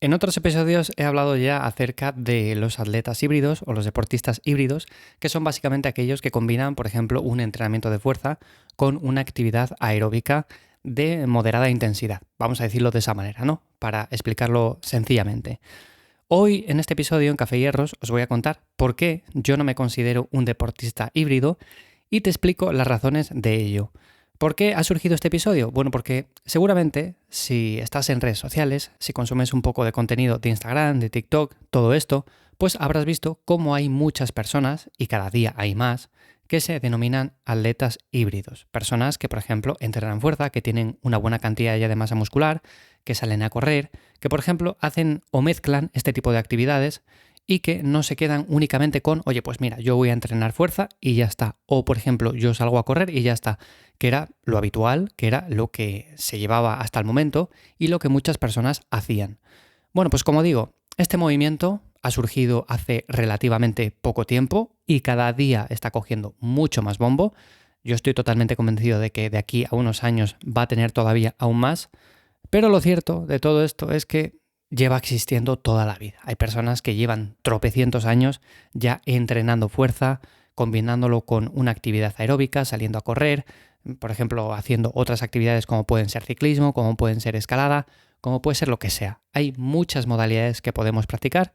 En otros episodios he hablado ya acerca de los atletas híbridos o los deportistas híbridos, que son básicamente aquellos que combinan, por ejemplo, un entrenamiento de fuerza con una actividad aeróbica de moderada intensidad. Vamos a decirlo de esa manera, ¿no? Para explicarlo sencillamente. Hoy, en este episodio en Café Hierros, os voy a contar por qué yo no me considero un deportista híbrido y te explico las razones de ello. ¿Por qué ha surgido este episodio? Bueno, porque seguramente si estás en redes sociales, si consumes un poco de contenido de Instagram, de TikTok, todo esto, pues habrás visto cómo hay muchas personas, y cada día hay más, que se denominan atletas híbridos. Personas que, por ejemplo, entrenan fuerza, que tienen una buena cantidad ya de masa muscular, que salen a correr, que, por ejemplo, hacen o mezclan este tipo de actividades y que no se quedan únicamente con, oye, pues mira, yo voy a entrenar fuerza y ya está. O, por ejemplo, yo salgo a correr y ya está. Que era lo habitual, que era lo que se llevaba hasta el momento y lo que muchas personas hacían. Bueno, pues como digo, este movimiento ha surgido hace relativamente poco tiempo y cada día está cogiendo mucho más bombo. Yo estoy totalmente convencido de que de aquí a unos años va a tener todavía aún más. Pero lo cierto de todo esto es que lleva existiendo toda la vida. Hay personas que llevan tropecientos años ya entrenando fuerza, combinándolo con una actividad aeróbica, saliendo a correr, por ejemplo, haciendo otras actividades como pueden ser ciclismo, como pueden ser escalada, como puede ser lo que sea. Hay muchas modalidades que podemos practicar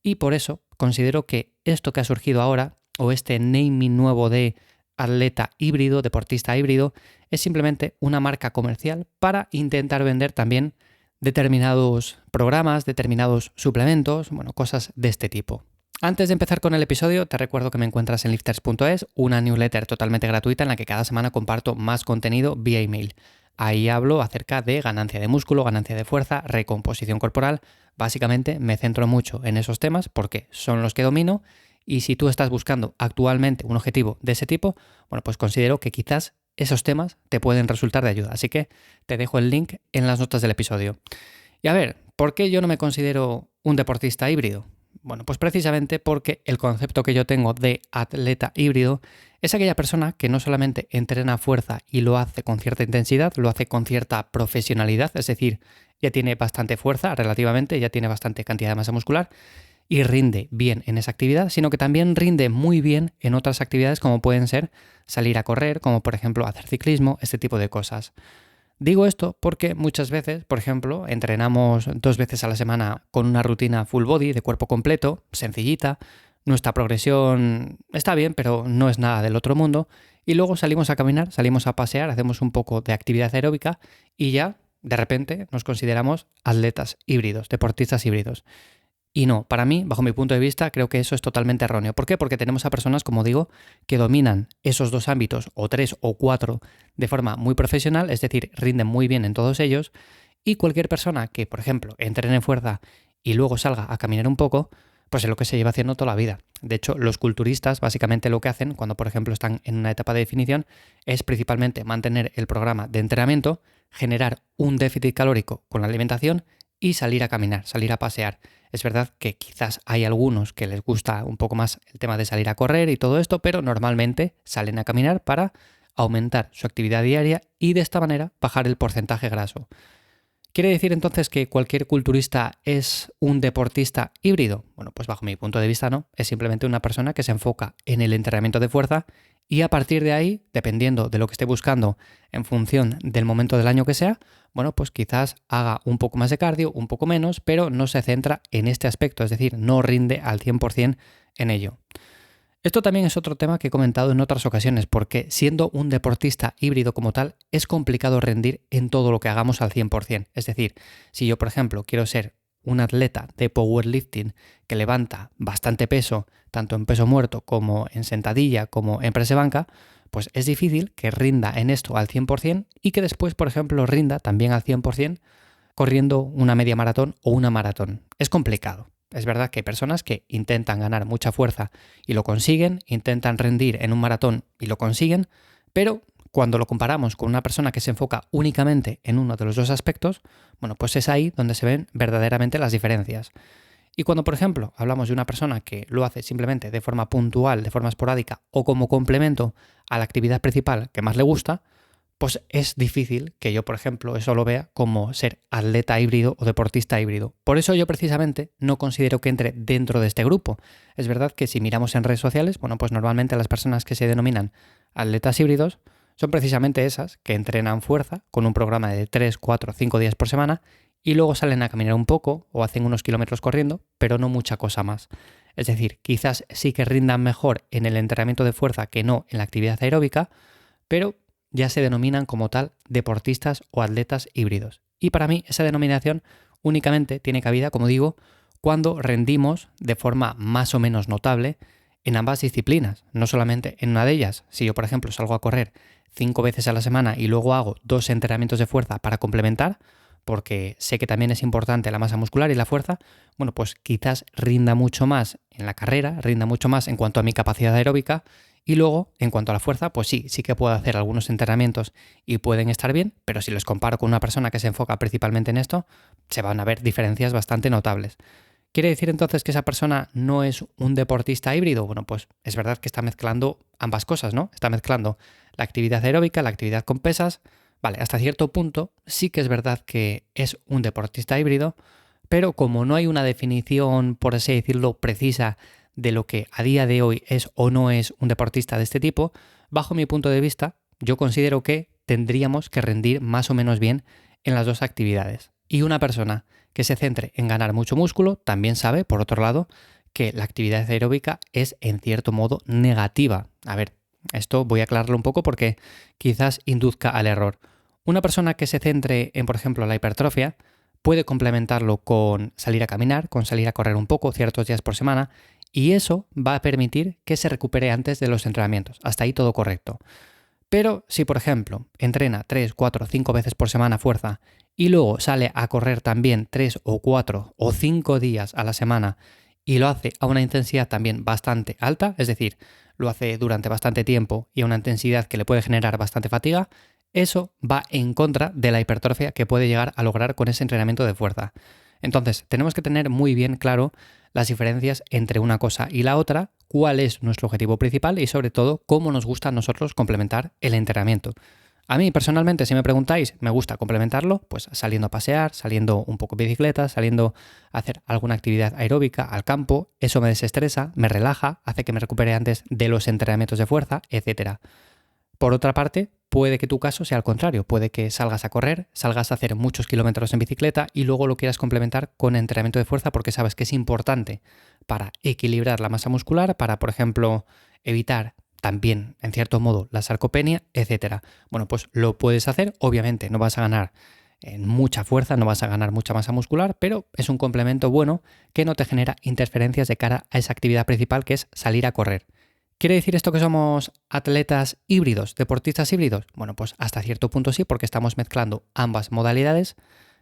y por eso considero que esto que ha surgido ahora, o este naming nuevo de atleta híbrido, deportista híbrido, es simplemente una marca comercial para intentar vender también determinados programas, determinados suplementos, bueno, cosas de este tipo. Antes de empezar con el episodio, te recuerdo que me encuentras en lifters.es, una newsletter totalmente gratuita en la que cada semana comparto más contenido vía email. Ahí hablo acerca de ganancia de músculo, ganancia de fuerza, recomposición corporal. Básicamente me centro mucho en esos temas porque son los que domino y si tú estás buscando actualmente un objetivo de ese tipo, bueno, pues considero que quizás esos temas te pueden resultar de ayuda. Así que te dejo el link en las notas del episodio. Y a ver, ¿por qué yo no me considero un deportista híbrido? Bueno, pues precisamente porque el concepto que yo tengo de atleta híbrido es aquella persona que no solamente entrena fuerza y lo hace con cierta intensidad, lo hace con cierta profesionalidad, es decir, ya tiene bastante fuerza relativamente, ya tiene bastante cantidad de masa muscular y rinde bien en esa actividad, sino que también rinde muy bien en otras actividades como pueden ser salir a correr, como por ejemplo hacer ciclismo, este tipo de cosas. Digo esto porque muchas veces, por ejemplo, entrenamos 2 veces a la semana con una rutina full body de cuerpo completo, sencillita, nuestra progresión está bien, pero no es nada del otro mundo, y luego salimos a caminar, salimos a pasear, hacemos un poco de actividad aeróbica y ya, de repente, nos consideramos atletas híbridos, deportistas híbridos. Y no, para mí, bajo mi punto de vista, creo que eso es totalmente erróneo. ¿Por qué? Porque tenemos a personas, como digo, que dominan esos dos ámbitos, o 3 o 4, de forma muy profesional, es decir, rinden muy bien en todos ellos, y cualquier persona que, por ejemplo, entrene en fuerza y luego salga a caminar un poco, pues es lo que se lleva haciendo toda la vida. De hecho, los culturistas básicamente lo que hacen cuando, por ejemplo, están en una etapa de definición es principalmente mantener el programa de entrenamiento, generar un déficit calórico con la alimentación y salir a caminar, salir a pasear. Es verdad que quizás hay algunos que les gusta un poco más el tema de salir a correr y todo esto, pero normalmente salen a caminar para aumentar su actividad diaria y de esta manera bajar el porcentaje graso. ¿Quiere decir entonces que cualquier culturista es un deportista híbrido? Bueno, pues bajo mi punto de vista no, es simplemente una persona que se enfoca en el entrenamiento de fuerza y a partir de ahí, dependiendo de lo que esté buscando en función del momento del año que sea, bueno, pues quizás haga un poco más de cardio, un poco menos, pero no se centra en este aspecto, es decir, no rinde al 100% en ello. Esto también es otro tema que he comentado en otras ocasiones, porque siendo un deportista híbrido como tal, es complicado rendir en todo lo que hagamos al 100%. Es decir, si yo, por ejemplo, quiero ser un atleta de powerlifting que levanta bastante peso, tanto en peso muerto como en sentadilla, como en press de banca, pues es difícil que rinda en esto al 100% y que después, por ejemplo, rinda también al 100% corriendo una media maratón o una maratón. Es complicado. Es verdad que hay personas que intentan ganar mucha fuerza y lo consiguen, intentan rendir en un maratón y lo consiguen, pero cuando lo comparamos con una persona que se enfoca únicamente en uno de los dos aspectos, bueno, pues es ahí donde se ven verdaderamente las diferencias. Y cuando, por ejemplo, hablamos de una persona que lo hace simplemente de forma puntual, de forma esporádica o como complemento a la actividad principal que más le gusta, pues es difícil que yo, por ejemplo, eso lo vea como ser atleta híbrido o deportista híbrido. Por eso yo precisamente no considero que entre dentro de este grupo. Es verdad que si miramos en redes sociales, bueno, pues normalmente las personas que se denominan atletas híbridos son precisamente esas que entrenan fuerza con un programa de 3, 4, 5 días por semana y luego salen a caminar un poco o hacen unos kilómetros corriendo, pero no mucha cosa más. Es decir, quizás sí que rindan mejor en el entrenamiento de fuerza que no en la actividad aeróbica, pero ya se denominan como tal deportistas o atletas híbridos. Y para mí esa denominación únicamente tiene cabida, como digo, cuando rendimos de forma más o menos notable en ambas disciplinas, no solamente en una de ellas. Si yo, por ejemplo, salgo a correr 5 veces a la semana y luego hago 2 entrenamientos de fuerza para complementar, porque sé que también es importante la masa muscular y la fuerza, bueno, pues quizás rinda mucho más en la carrera, rinda mucho más en cuanto a mi capacidad aeróbica y luego, en cuanto a la fuerza, pues sí que puedo hacer algunos entrenamientos y pueden estar bien, pero si los comparo con una persona que se enfoca principalmente en esto, se van a ver diferencias bastante notables. ¿Quiere decir entonces que esa persona no es un deportista híbrido? Bueno, pues es verdad que está mezclando ambas cosas, ¿no? Está mezclando la actividad aeróbica, la actividad con pesas. Vale, hasta cierto punto sí que es verdad que es un deportista híbrido, pero como no hay una definición, por así decirlo, precisa de lo que a día de hoy es o no es un deportista de este tipo, bajo mi punto de vista, yo considero que tendríamos que rendir más o menos bien en las dos actividades. Y una persona que se centre en ganar mucho músculo también sabe, por otro lado, que la actividad aeróbica es en cierto modo negativa. A ver, esto voy a aclararlo un poco porque quizás induzca al error. Una persona que se centre en, por ejemplo, la hipertrofia puede complementarlo con salir a caminar, con salir a correr un poco ciertos días por semana, y eso va a permitir que se recupere antes de los entrenamientos. Hasta ahí todo correcto. Pero si, por ejemplo, entrena 3, 4, 5 veces por semana fuerza y luego sale a correr también 3 o 4 o 5 días a la semana y lo hace a una intensidad también bastante alta, es decir, lo hace durante bastante tiempo y a una intensidad que le puede generar bastante fatiga, eso va en contra de la hipertrofia que puede llegar a lograr con ese entrenamiento de fuerza. Entonces, tenemos que tener muy bien claro las diferencias entre una cosa y la otra, cuál es nuestro objetivo principal y sobre todo cómo nos gusta a nosotros complementar el entrenamiento. A mí personalmente, si me preguntáis, me gusta complementarlo, pues saliendo a pasear, saliendo un poco en bicicleta, saliendo a hacer alguna actividad aeróbica al campo, eso me desestresa, me relaja, hace que me recupere antes de los entrenamientos de fuerza, etc. Por otra parte, puede que tu caso sea al contrario, puede que salgas a correr, salgas a hacer muchos kilómetros en bicicleta y luego lo quieras complementar con entrenamiento de fuerza porque sabes que es importante para equilibrar la masa muscular, para, por ejemplo, evitar también, en cierto modo, la sarcopenia, etc. Bueno, pues lo puedes hacer, obviamente no vas a ganar en mucha fuerza, no vas a ganar mucha masa muscular, pero es un complemento bueno que no te genera interferencias de cara a esa actividad principal que es salir a correr. ¿Quiere decir esto que somos atletas híbridos, deportistas híbridos? Bueno, pues hasta cierto punto sí, porque estamos mezclando ambas modalidades,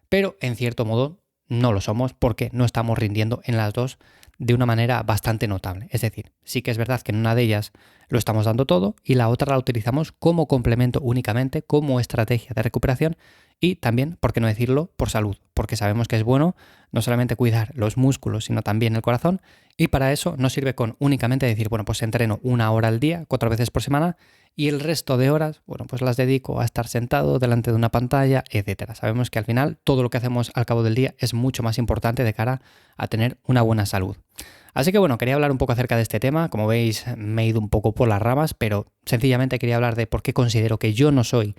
pero en cierto modo no lo somos porque no estamos rindiendo en las dos de una manera bastante notable. Es decir, sí que es verdad que en una de ellas lo estamos dando todo y la otra la utilizamos como complemento únicamente, como estrategia de recuperación y también, por qué no decirlo, por salud, porque sabemos que es bueno no solamente cuidar los músculos, sino también el corazón y para eso no sirve con únicamente decir, bueno, pues entreno 1 hora al día, 4 veces por semana y el resto de horas, bueno, pues las dedico a estar sentado delante de una pantalla, etcétera. Sabemos que al final todo lo que hacemos al cabo del día es mucho más importante de cara a tener una buena salud. Así que bueno, quería hablar un poco acerca de este tema. Como veis, me he ido un poco por las ramas, pero sencillamente quería hablar de por qué considero que yo no soy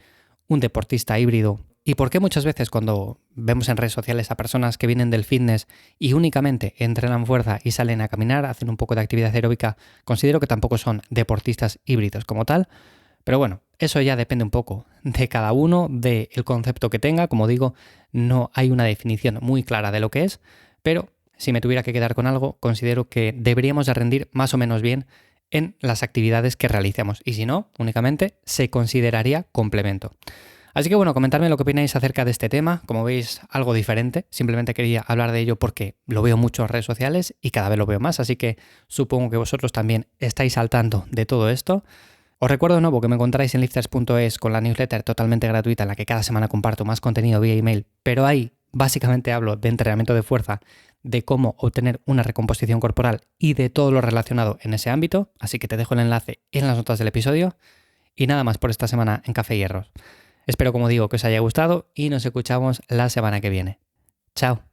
un deportista híbrido y por qué muchas veces cuando vemos en redes sociales a personas que vienen del fitness y únicamente entrenan fuerza y salen a caminar, hacen un poco de actividad aeróbica, considero que tampoco son deportistas híbridos como tal. Pero bueno, eso ya depende un poco de cada uno, del concepto que tenga. Como digo, no hay una definición muy clara de lo que es, pero si me tuviera que quedar con algo, considero que deberíamos de rendir más o menos bien en las actividades que realicemos. Y si no, únicamente se consideraría complemento. Así que bueno, comentadme lo que opináis acerca de este tema. Como veis, algo diferente. Simplemente quería hablar de ello porque lo veo mucho en redes sociales y cada vez lo veo más. Así que supongo que vosotros también estáis al tanto de todo esto. Os recuerdo de nuevo que me encontráis en lifters.es con la newsletter totalmente gratuita en la que cada semana comparto más contenido vía email. Pero ahí básicamente hablo de entrenamiento de fuerza, de cómo obtener una recomposición corporal y de todo lo relacionado en ese ámbito. Así que te dejo el enlace en las notas del episodio. Y nada más por esta semana en Café Hierros. Espero, como digo, que os haya gustado y nos escuchamos la semana que viene. Chao.